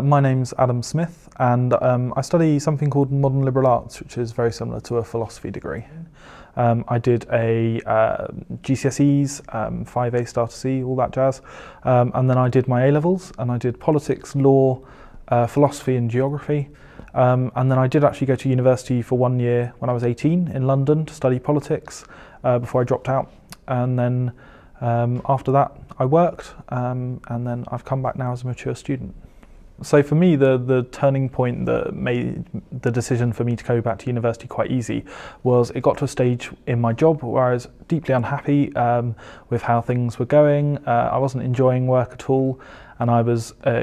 My name's Adam Smith, and I study something called modern liberal arts, which is very similar to a philosophy degree. I did a GCSEs, 5A star to C, all that jazz, and then I did my A-levels, and I did politics, law, philosophy and geography, and then I did actually go to university for 1 year when I was 18 in London to study politics before I dropped out, and then after that I worked, and then I've come back now as a mature student. So for me, the turning point that made the decision for me to go back to university quite easy was it got to a stage in my job where I was deeply unhappy with how things were going. I wasn't enjoying work at all, and it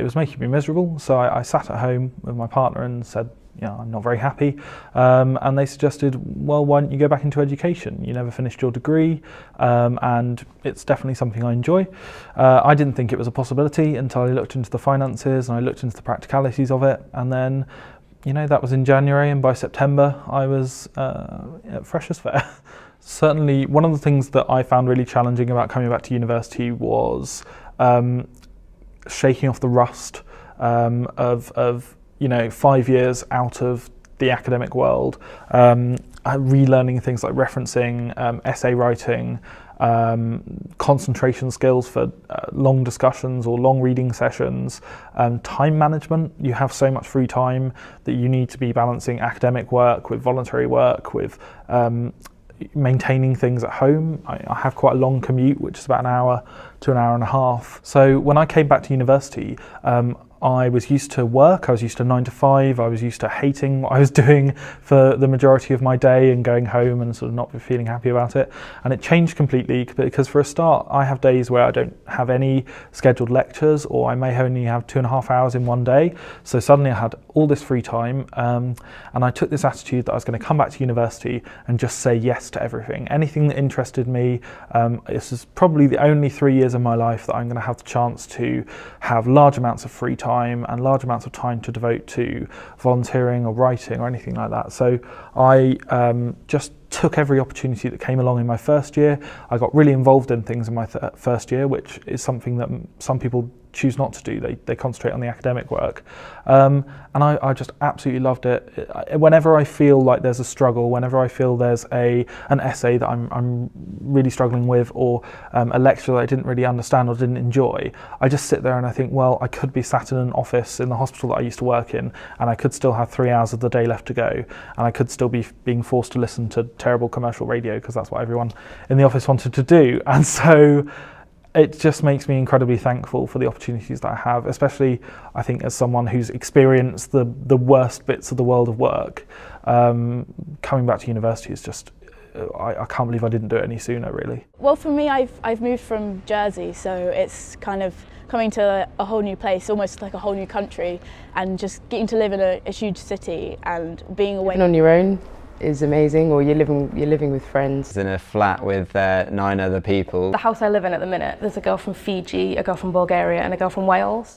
was making me miserable. So I sat at home with my partner and said, I'm not very happy, and they suggested, well, why don't you go back into education? You never finished your degree, and it's definitely something I enjoy. I didn't think it was a possibility until I looked into the finances and I looked into the practicalities of it, and then that was in January, and by September I was fresh as fair. Certainly one of the things that I found really challenging about coming back to university was shaking off the rust of 5 years out of the academic world, relearning things like referencing, essay writing, concentration skills for long discussions or long reading sessions, time management. You have so much free time that you need to be balancing academic work with voluntary work, with maintaining things at home. I have quite a long commute, which is about an hour to an hour and a half. So when I came back to university, I was used to work, I was used to 9 to 5, I was used to hating what I was doing for the majority of my day and going home and sort of not feeling happy about it. And it changed completely because for a start, I have days where I don't have any scheduled lectures, or I may only have 2.5 hours in one day. So suddenly I had all this free time, and I took this attitude that I was going to come back to university and just say yes to everything. Anything that interested me. This is probably the only 3 years of my life that I'm going to have the chance to have large amounts of free time and large amounts of time to devote to volunteering or writing or anything like that. So I just took every opportunity that came along in my first year. I got really involved in things in my first year, which is something that some people choose not to do. They concentrate on the academic work, and I just absolutely loved it. Whenever I feel like there's a struggle, whenever I feel there's an essay that I'm really struggling with, or a lecture that I didn't really understand or didn't enjoy, I just sit there and I think, well, I could be sat in an office in the hospital that I used to work in, and I could still have 3 hours of the day left to go, and I could still be being forced to listen to terrible commercial radio because that's what everyone in the office wanted to do. And so it just makes me incredibly thankful for the opportunities that I have, especially I think as someone who's experienced the worst bits of the world of work. Coming back to university is just, I can't believe I didn't do it any sooner, really. Well, for me, I've moved from Jersey, so it's kind of coming to a whole new place, almost like a whole new country, and just getting to live in a huge city and being away. Living on your own is amazing, or you're living with friends. In a flat with 9 other people. The house I live in at the minute, there's a girl from Fiji, a girl from Bulgaria and a girl from Wales.